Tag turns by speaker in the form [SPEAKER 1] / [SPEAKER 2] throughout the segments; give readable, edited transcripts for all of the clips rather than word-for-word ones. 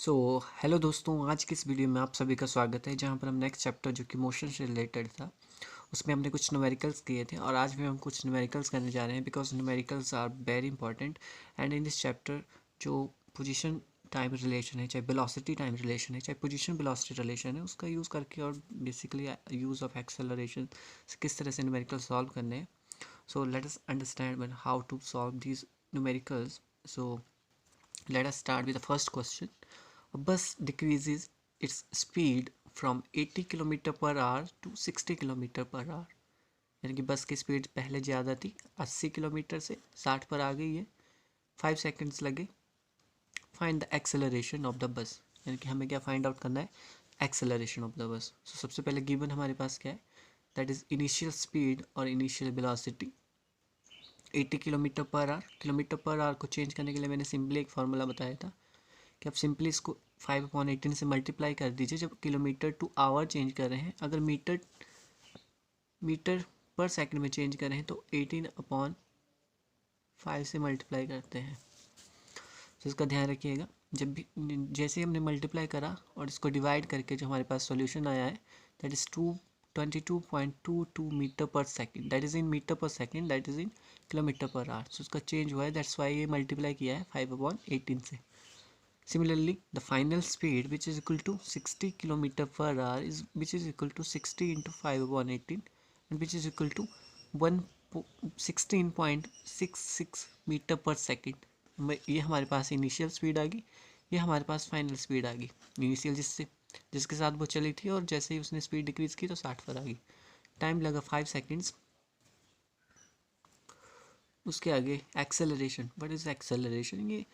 [SPEAKER 1] So hello दोस्तों, आज की इस वीडियो में आप सभी का स्वागत है जहां पर हम नेक्स्ट चैप्टर जो कि मोशन से रिलेटेड था उसमें हमने कुछ न्यूमेरिकल्स किए थे और आज भी हम कुछ न्यूमेरिकल्स करने जा रहे हैं because numericals are very important. And in this chapter जो पोजीशन टाइम रिलेशन है, चाहे वेलोसिटी टाइम रिलेशन है, चाहे पोजीशन वेलोसिटी रिलेशन है, उसका यूज़ करके और बेसिकली यूज़ ऑफ एक्सेलरेशन से किस तरह से न्यूमेरिकल सॉल्व करने हैं। So let us understand how to solve these numericals. So let us start with the first question. A bus decreases its speed from 80 km per hour to 60 km per hour. यानी कि बस की speed पहले ज़्यादा थी, 80 kilometre से 60 पर आ गई है, 5 सेकेंड्स लगे। Find the acceleration of the bus, यानी कि हमें क्या फाइंड आउट करना है, एक्सेलरेशन ऑफ द बस। सो सबसे पहले गिवन हमारे पास क्या है, दैट इज़ इनिशियल स्पीड और initial velocity 80 kilometre per our. Kilometre per our को चेंज करने के लिए मैंने सिंपली एक फार्मूला बताया था कि आप सिंपली इसको 5/18 से मल्टीप्लाई कर दीजिए जब किलोमीटर टू आवर चेंज कर रहे हैं। अगर मीटर मीटर पर सेकंड में चेंज कर रहे हैं तो 18/5 से मल्टीप्लाई करते हैं। तो इसका ध्यान रखिएगा, जब भी जैसे हमने मल्टीप्लाई करा और इसको डिवाइड करके जो हमारे पास सॉल्यूशन आया है that is 22.22 metre per second, that is in metre per second, that is in kilometre per hour. So उसका चेंज हुआ है, दैट्स वाई ये मल्टीप्लाई किया है 5/18 से। Similarly, the final speed which is equal to 60 km per hour is which is equal to 60 into 5/18 and which is equal to 16.66 metre per second. ये हमारे पास initial speed आ गई, ये हमारे पास फाइनल स्पीड आ गई। इनिशियल जिसके साथ वो चली थी और जैसे ही उसने स्पीड डिक्रीज की तो 60 पर आ गई। टाइम लगा 5 सेकेंड्स। उसके आगे एक्सेलरेशन, व्हाट इज एक्सेलरेशन, ये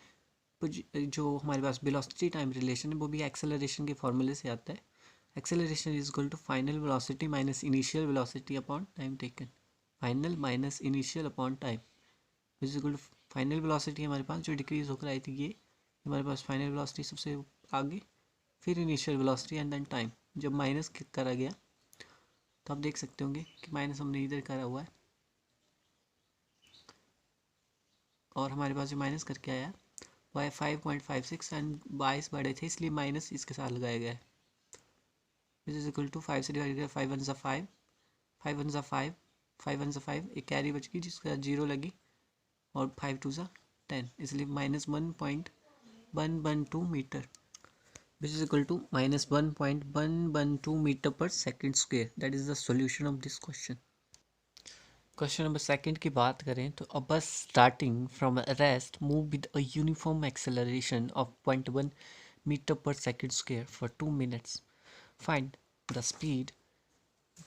[SPEAKER 1] जो हमारे पास वेलोसिटी टाइम रिलेशन है वो भी एक्सेलरेशन के फॉर्मूले से आता है। Acceleration is equal to final velocity minus initial velocity upon time taken. Final minus initial upon time is equal to final velocity हमारे पास जो डिक्रीज होकर आई थी, ये हमारे पास फाइनल वेलोसिटी सबसे आगे, फिर initial velocity and then time. जब माइनस करा गया तो आप देख सकते होंगे कि माइनस हमने इधर करा हुआ है और हमारे पास जो माइनस करके आया वाई 5.56 एंड 22 बड़े थे इसलिए माइनस इसके साथ लगाया गया है। विच इज इक्वल टू 5 से डिवाइड किया, 5 1 5, 5 1 5, 5 1 5, एक कैरी बच गई जिसके साथ 0 लगी और 5 2 10, इसलिए -1.112 metre, which is equal to -1.112 metre per second square. That is the solution of this question. Question number second की बात करें तो a bus starting from rest move with a uniform acceleration of 0.1 metre per second square for 2 minutes. Find the speed,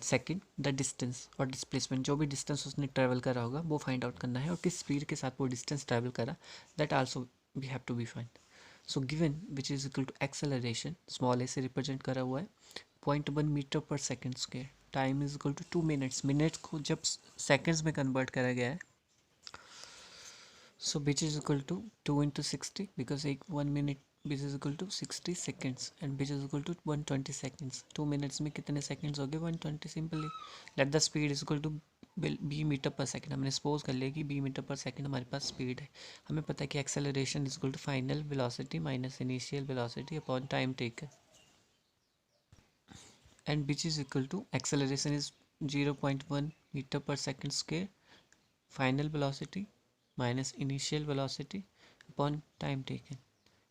[SPEAKER 1] second the distance और displacement, जो भी distance उसने travel करा होगा वो फाइंड आउट करना है और किस स्पीड के साथ वो डिस्टेंस ट्रैवल करा, that also we have to be find. So given which is equal to acceleration, small a से रिप्रेजेंट करा हुआ है 0.1 metre per second square, time is equal to 2 minutes. Minutes को जब सेकेंड्स में कन्वर्ट करा गया है so which is equal to 2 into 60 because एक 1 minute which is equal to 60 seconds and which is equal to 120 seconds। 2 minutes में कितने seconds हो गए, 120। Simply let the speed is equal to b metre per second. हमने suppose कर लिया कि b metre per second हमारे पास स्पीड है। हमें पता है कि acceleration is equal to final velocity minus initial velocity upon time taken and which is equal to acceleration is 0.1 metre per second square, final velocity minus initial velocity upon time taken।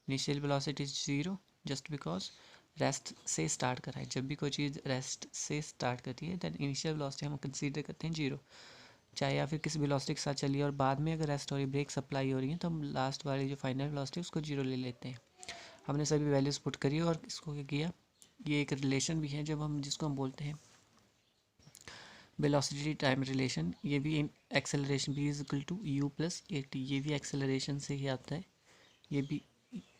[SPEAKER 1] initial velocity is 0 just because rest से start करा है। जब भी कोई चीज़ rest से start करती है then initial velocity हम कंसीडर करते हैं 0, चाहे या फिर किसी वेलोसिटी के साथ चलिए और बाद में अगर रेस्ट हो रही, ब्रेक सप्लाई हो रही है तो हम लास्ट वाली जो फाइनल वेलोसिटी है उसको 0 ले लेते हैं। हमने सभी वैल्यूज़ पुट करी और इसको क्या किया, ये एक रिलेशन भी है जब हम जिसको हम बोलते हैं वेलोसिटी टाइम रिलेशन। ये भी एक्सेलरेशन भी is equal to u plus a t, ये भी एक्सेलरेशन से ही आता है, ये भी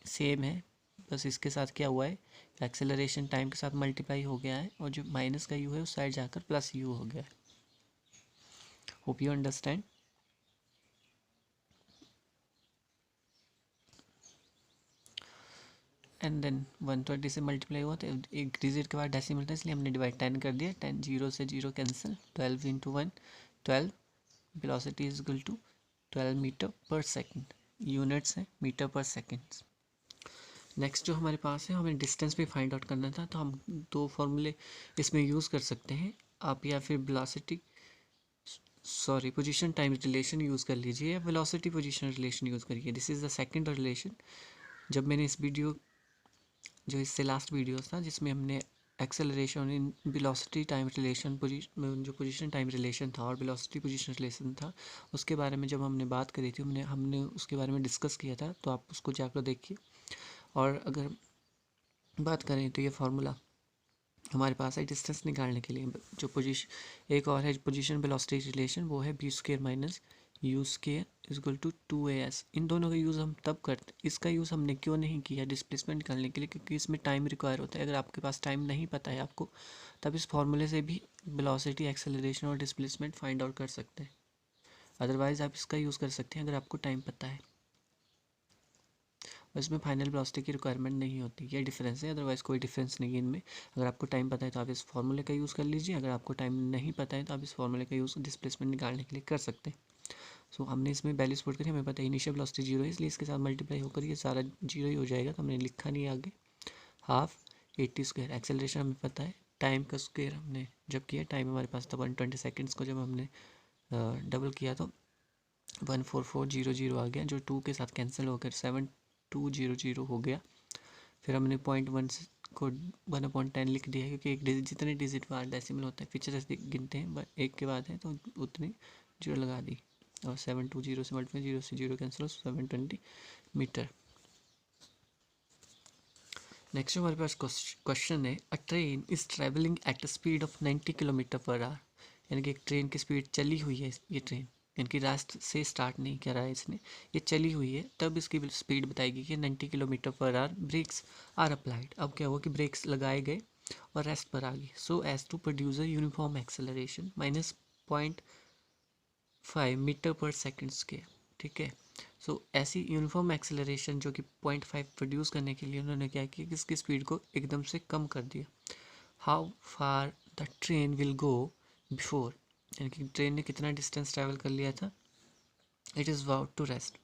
[SPEAKER 1] सेम है। बस इसके साथ क्या हुआ है, एक्सेलरेशन टाइम के साथ मल्टीप्लाई हो गया है और जो माइनस का u है उस साइड जाकर प्लस u हो गया है। Hope you understand. And then 120 से मल्टीप्लाई हुआ तो एक डिजिट के बाद डेसिमल था इसलिए हमने डिवाइड 10 कर दिया। 10 0 से 0 cancel, 12 into 1 12, velocity is equal to 12 metre per second, units है मीटर पर सेकेंड। नेक्स्ट जो हमारे पास है, हमें डिस्टेंस भी फाइंड आउट करना था, तो हम दो फॉर्मूले इसमें यूज़ कर सकते हैं आप, या फिर velocity position time relation use कर लीजिए, या वेलोसिटी पोजीशन रिलेशन यूज़ करिए। This is the second relation. जब मैंने इस वीडियो, जो इससे लास्ट वीडियो था जिसमें हमने acceleration in velocity time relation, जो पोजीशन टाइम रिलेशन था और वेलोसिटी पोजीशन रिलेशन था, उसके बारे में जब हमने बात करी थी, हमने उसके बारे में डिस्कस किया था, तो आप उसको जाकर देखिए। और अगर बात करें तो ये फार्मूला हमारे पास है डिस्टेंस निकालने के लिए, जो पोजीशन, एक और है पोजीशन वेलोसिटी रिलेशन, वो है v square minus u square is equal to 2as। इन दोनों का यूज़ हम तब करते, इसका यूज़ हमने क्यों नहीं किया डिस्प्लेसमेंट निकालने के लिए, क्योंकि इसमें टाइम रिक्वायर होता है। अगर आपके पास टाइम नहीं पता है आपको, तब इस फार्मूले से भी वेलोसिटी, एक्सेलरेशन और डिस्प्लेसमेंट फाइंड आउट कर सकते हैं। अदरवाइज़ आप इसका यूज़ कर सकते हैं अगर आपको टाइम पता है, और इसमें फाइनल वेलोसिटी की रिक्वायरमेंट नहीं होती। ये डिफरेंस है, अदरवाइज कोई डिफरेंस नहीं है इनमें। अगर आपको टाइम पता है तो आप इस फार्मूले का यूज़ कर लीजिए, अगर आपको टाइम नहीं पता है तो आप इस फार्मूले का यूज़ डिस्प्लेसमेंट निकालने के लिए कर सकते हैं। सो हमने इसमें वैल्यूज पुट करी, हमें पता है इनिशियल वेलोसिटी 0 है, इसलिए इसके साथ मल्टीप्लाई होकर ये सारा 0 ही हो जाएगा, तो हमने लिखा नहीं आगे। हाफ 80 स्क्वायर, एक्सेलरेशन हमें पता है, टाइम का स्क्वायर हमने जब किया, टाइम हमारे पास था 120 सेकेंड्स को जब हमने डबल किया तो 14400 आ गया, जो 2 के साथ कैंसिल होकर 7200 हो गया। फिर हमने 0.1 को 1/10 लिख दिया, क्योंकि एक डिजिट, जितने डिजिट बाद डेसिमल होता है फीचर ऐसे गिनते हैं, बट एक के बाद है तो उतनी जीरो लगा दी, और 720 से मल्टीप्लाई, 0 से 0 कैंसिल हो, 720 मीटर। नेक्स्ट हमारे पास क्वेश्चन है, अ train is travelling at a speed of 90 kilometre per our. यानी कि एक ट्रेन की स्पीड चली हुई है, ये ट्रेन यानी कि रास्ते से स्टार्ट नहीं करा है इसने, ये चली हुई है, तब इसकी स्पीड बताएगी कि 90 kilometre per our, breaks are applied. अब क्या हुआ कि ब्रेक्स लगाए गए और रेस्ट पर आ गई, so as to produce a uniform acceleration minus 0.5 metre per second square. ठीक है, सो ऐसी यूनिफॉर्म एक्सेलरेशन जो कि 0.5 प्रोड्यूस करने के लिए उन्होंने क्या किया कि इसकी स्पीड को एकदम से कम कर दिया। How far the train will go before, यानी कि ट्रेन ने कितना डिस्टेंस ट्रैवल कर लिया था, it is about to rest,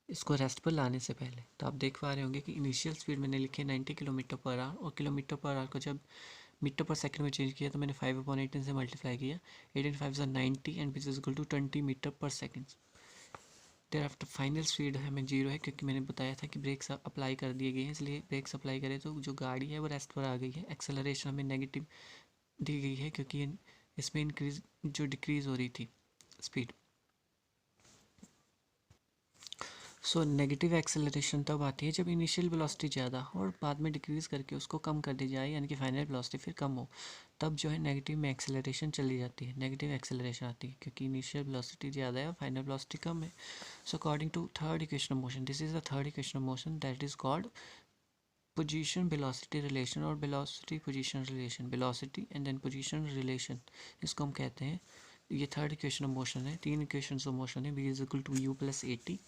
[SPEAKER 1] इसको रेस्ट पर लाने से पहले। तो आप देख पा रहे होंगे कि इनिशियल स्पीड मैंने लिखी है 90 किलोमीटर पर आवर, और किलोमीटर पर आवर को जब मीटर पर सेकंड में चेंज किया तो मैंने 5/18 से मल्टीप्लाई किया, 18 5 90 and which is equal to 20 metre per second. Thereafter final speed हमें 0 है, क्योंकि मैंने बताया था कि ब्रेक्स अप्लाई कर दिए गए हैं, इसलिए ब्रेक्स अप्लाई करें तो जो गाड़ी है वो रेस्ट पर आ गई है। एक्सेलरेशन हमें नेगेटिव दी गई है, क्योंकि इसमें इंक्रीज जो डिक्रीज़ हो रही थी स्पीड। सो नेगेटिव एक्सेलरेशन तब आती है जब इनिशियल वेलोसिटी ज़्यादा हो और बाद में डिक्रीज़ करके उसको कम कर दी जाए, यानी कि फाइनल वेलोसिटी फिर कम हो, तब जो है नेगेटिव में एक्सेलरेशन चली जाती है, नेगेटिव एक्सेलरेशन आती है, क्योंकि इनिशियल वेलोसिटी ज़्यादा है और फाइनल वेलोसिटी कम है। So according to third equation of motion, this is the third equation of motion, that is called position velocity relation और velocity position relation, velocity and then position relation, इसको हम कहते हैं। ये थर्ड इक्वेशन ऑफ मोशन है, तीन equation of motion है, v is equal to u plus 80,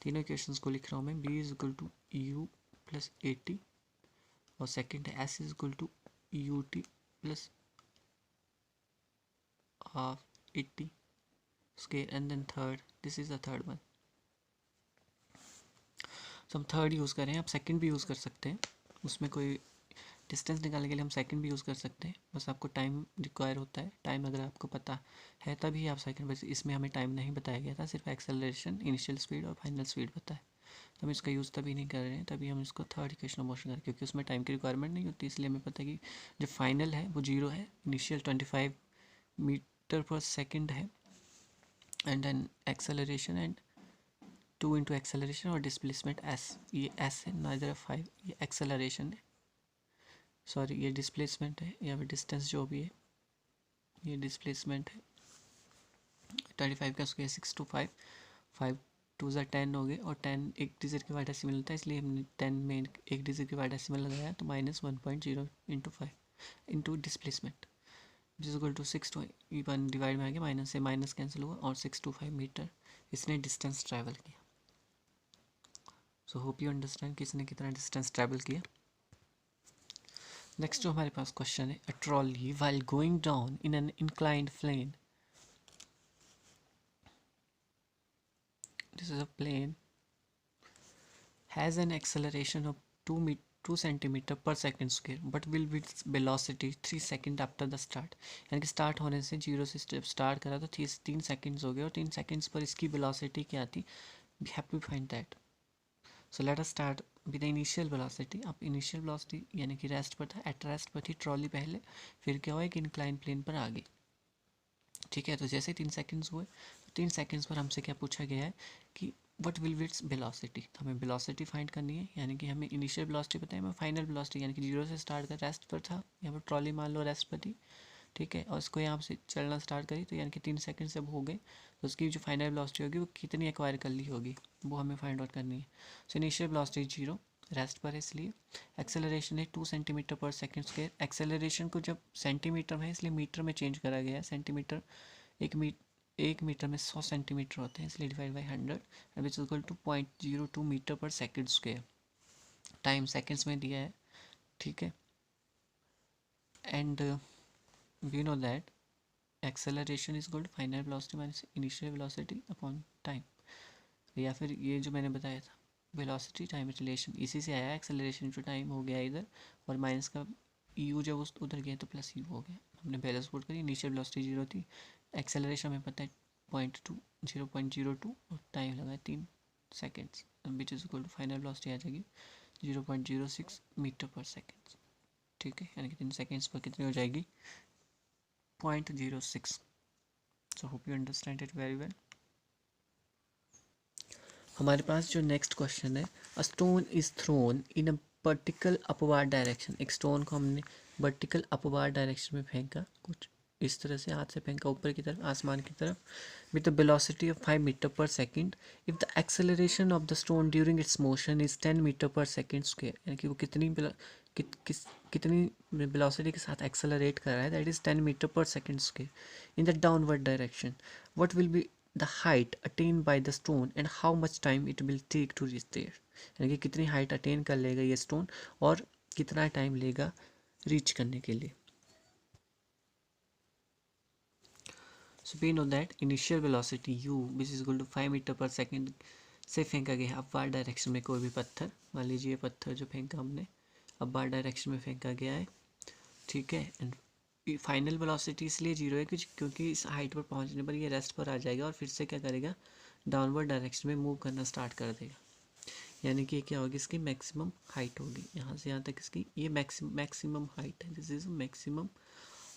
[SPEAKER 1] तीनों इक्वेशंस को लिख रहा हूँ मैं, v is equal to u plus 80, और सेकंड है s is equal to u t plus half 80 square, and then third, this is the third one. तो हम थर्ड यूज़ करें, आप सेकंड भी यूज़ कर सकते हैं, उसमें कोई डिस्टेंस निकालने के लिए हम सेकंड भी यूज़ कर सकते हैं, बस आपको टाइम रिक्वायर होता है। टाइम अगर आपको पता है तभी आप सेकंड, बस इसमें हमें टाइम नहीं बताया गया था, सिर्फ एक्सेलरेशन, इनिशियल स्पीड और फाइनल स्पीड पता है, तो हम इसका यूज़ तभी नहीं कर रहे हैं, तभी हम इसको थर्ड इक्वेशन ऑफ मोशन करें, क्योंकि उसमें टाइम की रिक्वायरमेंट नहीं होती, इसलिए हमें पता है कि जो फाइनल है वो 0 है, इनिशियल 25 मीटर पर सेकेंड है, and then acceleration and 2 into acceleration और डिस्प्लेसमेंट एस, ये एस है, नाइदर 5, ये एक्सेलरेशन है, सॉरी ये डिस्प्लेसमेंट है, या फिर डिस्टेंस जो भी है ये डिस्प्लेसमेंट है। 25 का स्क्वायर 6 to 5, 5 2 ज़ा 10 हो गए, और 10 एक डिजिट के बाद डेसिमल होता है, इसलिए हमने 10 में एक डिजिट के बाद डेसिमल लगाया, तो -1.0 into 5 into displacement is equal to 6 to 1 divide में आ गया, माइनस से माइनस कैंसिल हुआ, और 6 to 5 मीटर इसने डिस्टेंस ट्रैवल किया। सो होप यू अंडरस्टैंड कि इसने कितना डिस्टेंस ट्रैवल किया। नेक्स्ट जो हमारे पास क्वेश्चन है, a trolley while going down in an inclined plane, this is a plane has an acceleration of 2 centimetre per second square but will with velocity 3 second after the start. यानी कि start होने से zero से जब start करा तो 3 seconds हो गए और 3 सेकेंड्स पर इसकी वेलोसिटी क्या थी, we have to find that. So let us start with initial velocity. अब इनिशियल वेलोसिटी यानी कि रेस्ट पर था, एट रेस्ट पर थी ट्रॉली पहले, फिर क्या हुआ कि इंक्लाइन प्लेन पर आ गई। ठीक है, तो जैसे 3 सेकेंड्स हुए तो 3 सेकेंड्स पर हमसे क्या पूछा गया है कि what will be its velocity. तो हमें वेलोसिटी फाइंड करनी है, यानी कि हमें इनिशियल वेलोसिटी पता है, हमें फाइनल वेलोसिटी यानी कि जीरो से स्टार्ट कर रेस्ट पर था, यहाँ पर ट्रॉली मान लो रेस्ट पर थी। ठीक है, और इसको यहाँ से चलना स्टार्ट करी तो यानी कि 3 सेकेंड जब हो गए तो उसकी जो फाइनल वेलोसिटी होगी वो कितनी एक्वायर कर ली होगी, वो हमें फाइंड आउट करनी है। So initial velocity zero, rest पर है इसलिए। एक्सेलरेशन है 2 centimetre per second square. Acceleration को जब सेंटीमीटर में है इसलिए मीटर में चेंज करा गया है। सेंटीमीटर एक मीटर में 100 सेंटीमीटर होते हैं, इसलिए divide by 100 which equal to 0.02 metre per second square. Time seconds में दिया है। ठीक है, and we know that acceleration is equal to final velocity minus initial velocity upon time, या फिर ये जो मैंने बताया था वेलोसिटी टाइम रिलेशन, इसी से आया। एक्सेलरेशन जो टाइम हो गया इधर और माइनस का यू जब उस उधर गया तो प्लस यू हो गया। हमने बैलेंस पुट करी, इनिशियल वेलोसिटी जीरो थी, एक्सेलरेशन हमें पता है 0.2 और टाइम लगा है 3 seconds, which is equal to final velocity आ जाएगी 0.06 मीटर पर सेकेंड। ठीक है, यानी कि 3 सेकेंड्स पर कितनी हो जाएगी 0.06। So hope you understand it very well. हमारे पास जो नेक्स्ट क्वेश्चन है, a stone is thrown in a vertical upward direction. एक स्टोन को हमने वर्टिकल अपवार्ड डायरेक्शन में फेंका, कुछ इस तरह से हाथ से फेंका ऊपर की तरफ, आसमान की तरफ, with the velocity of 5 metre per second. If the acceleration of the stone during its motion is 10 metre per second square, यानी कि वो कितनी वेलोसिटी के साथ एक्सेलरेट कर रहा है, that is 10 metre per second square in the downward direction. What will be the height attained by the stone and how much time it will take to reach there। यानी कि कितनी height attain कर लेगा ये stone और कितना time लेगा reach करने के लिए। So we know that initial velocity u which is equal to 5 metre per second से फेंका गया अपवार्ड डायरेक्शन में कोई भी पत्थर, मान लीजिए पत्थर जो फेंका हमने अपवार्ड डायरेक्शन में फेंका गया है। ठीक है, एंड फाइनल वेलोसिटी इसलिए जीरो है क्योंकि इस हाइट पर पहुंचने पर ये रेस्ट पर आ जाएगा और फिर से क्या करेगा, डाउनवर्ड डायरेक्शन में मूव करना स्टार्ट कर देगा। यानी कि क्या होगी, इसकी मैक्सिमम हाइट होगी, यहाँ से यहाँ तक इसकी ये मैक्सिमम हाइट है, दिस इज मैक्सिमम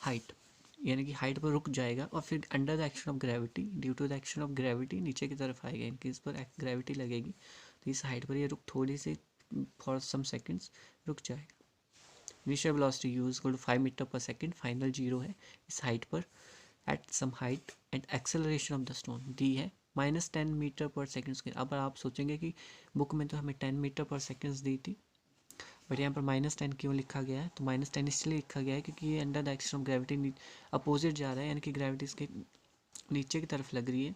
[SPEAKER 1] हाइट। यानी कि हाइट पर रुक जाएगा और फिर under the action of gravity, due to the action of gravity नीचे की तरफ आएगा, इनकी इस पर ग्रेविटी लगेगी तो इस हाइट पर ये रुक थोड़ी सी फॉर सम सेकेंड्स रुक जाएगा। Initial velocity u is equal to 5 metre per second, final zero है इस हाइट पर at some height, and acceleration of the stone दी है -10 मीटर पर सेकेंड स्क्वायर। अब आप सोचेंगे कि बुक में तो हमें 10 मीटर पर सेकेंड दी थी, बट यहाँ पर -10 क्यों लिखा गया है, तो -10 इसलिए लिखा गया है क्योंकि ये under the action of gravity opposite जा रहा है, यानी कि ग्रेविटी इसके नीचे की तरफ लग रही है,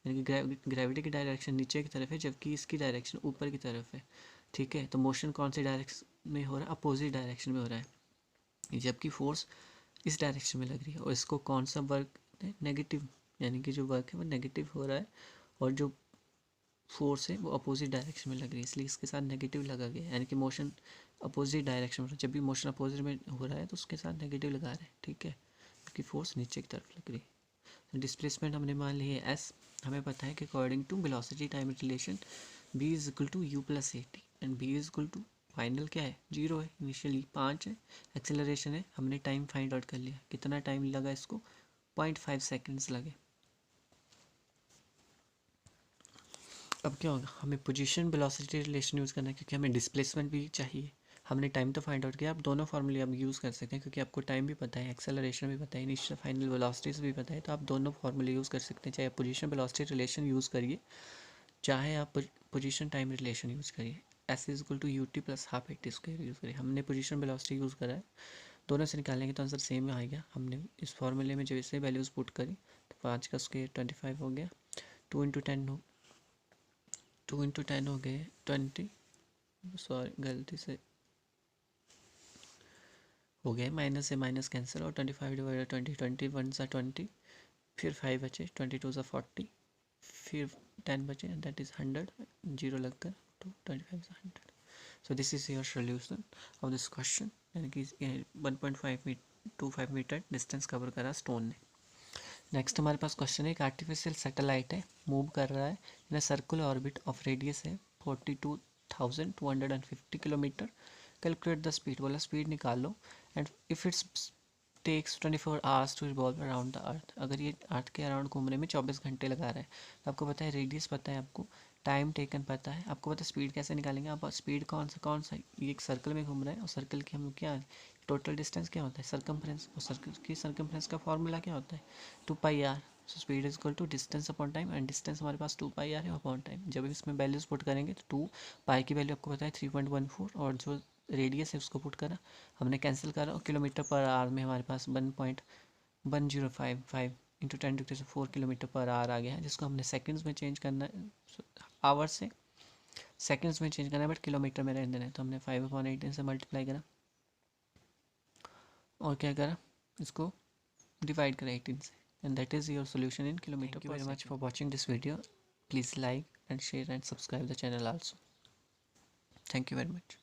[SPEAKER 1] यानी कि ग्रेविटी की डायरेक्शन नीचे की तरफ है जबकि इसकी डायरेक्शन ऊपर की तरफ है। ठीक है, तो मोशन कौन से डायरेक्शन में हो रहा है, अपोजिट डायरेक्शन में हो रहा है, जबकि फोर्स इस डायरेक्शन में लग रही है। और इसको कौन सा वर्क है, नेगेटिव, यानी कि जो वर्क है वो नेगेटिव हो रहा है और जो फोर्स है वो अपोजिट डायरेक्शन में लग रही है, इसलिए इसके साथ नेगेटिव लगा गया है, यानी कि मोशन अपोजिट डायरेक्शन में, जब भी मोशन अपोजिट में हो रहा है तो उसके साथ नेगेटिव लगा रहे हैं। ठीक है, क्योंकि फोर्स नीचे की तरफ लग रही है। तो डिस्प्लेसमेंट हमने मान ली है एस, हमें पता है कि according to velocity time relation v is equal to u plus a t, and v is equal to final क्या है जीरो है, इनिशियली 5 है, एक्सेलरेशन है, हमने टाइम फाइंड आउट कर लिया, कितना टाइम लगा इसको 0.5 सेकेंड्स लगे। अब क्या होगा, हमें पोजीशन वेलोसिटी रिलेशन यूज़ करना है क्योंकि हमें डिस्प्लेसमेंट भी चाहिए। हमने टाइम तो फाइंड आउट किया, आप दोनों फार्मूले आप यूज़ कर सकते हैं क्योंकि आपको टाइम भी पता है, एक्सेलरेशन भी पता है, इनिशियल फाइनल वेलोसिटीज भी पता है, तो आप दोनों फार्मूले यूज़ कर सकते हैं, चाहे आप पोजीशन वेलोसिटी रिलेशन यूज़ करिए चाहे आप पोजीशन टाइम रिलेशन यूज़ करिए। S is equal to u t plus half a t square use करिए, हमने पोजीशन वेलोसिटी यूज़ करा है, दोनों से निकालेंगे तो आंसर सेम आएगा। हमने इस फार्मूले में जो इसे वैल्यूज़ पुट करी तो 5 का स्क्वायर 25 हो गया, 2 इंटू 10 हो गए 20, सॉरी गलती से हो गया, माइनस से माइनस कैंसिल और 25 डिवाइड 20, 21 सा 20, फिर 5 बचे, 22 सा 40, फिर 10 बचे, दैट इज़ 100, जीरो लगकर 2 25 is 100. So this is your solution of this question, यानी कि 1.5 मीटर डिस्टेंस कवर करा स्टोन ने। नेक्स्ट हमारे पास क्वेश्चन है, एक आर्टिफिशियल सैटेलाइट है, मूव कर रहा है in circular orbit of radius है 42,250 किलोमीटर। कैलकुलेट द स्पीड, बोला स्पीड निकाल लो। And if it's takes 24 hours to revolve around the earth, अगर ये अर्थ के अराउंड घूमने में 24 घंटे लगा रहा है, तो आपको पता है रेडियस पता है, आपको टाइम टेकन पता है, आपको पता है स्पीड कैसे निकालेंगे आप। स्पीड कौन सा ये एक सर्कल में घूम रहा है और सर्कल की हम लोग क्या टोटल डिस्टेंस क्या होता है सरकमफ्रेंस, और सर्कल की सरकमफ्रेंस का फॉर्मूला क्या होता है 2πr। So speed is equal to distance upon time, and distance हमारे पास 2πr है अपॉन टाइम। जब इसमें वैल्यूज पुट करेंगे तो 2π की वैल्यू आपको पता है 3.14, और जो रेडियस है उसको पुट करा, हमने कैंसिल करा, और किलोमीटर पर आवर में हमारे पास 1.1055 इंटू 10⁴ किलोमीटर पर आवर आ गया है, जिसको हमने सेकंड्स में चेंज करना है, आवर से सेकंड्स में चेंज करना है, बट किलोमीटर में रहने देना है। तो हमने 5/18 से मल्टीप्लाई करा और क्या करा, इसको डिवाइड करा 18 से, and that is your solution in kilometre. Thank you very much for watching this video. Please like and share and subscribe the channel also. Thank you very much.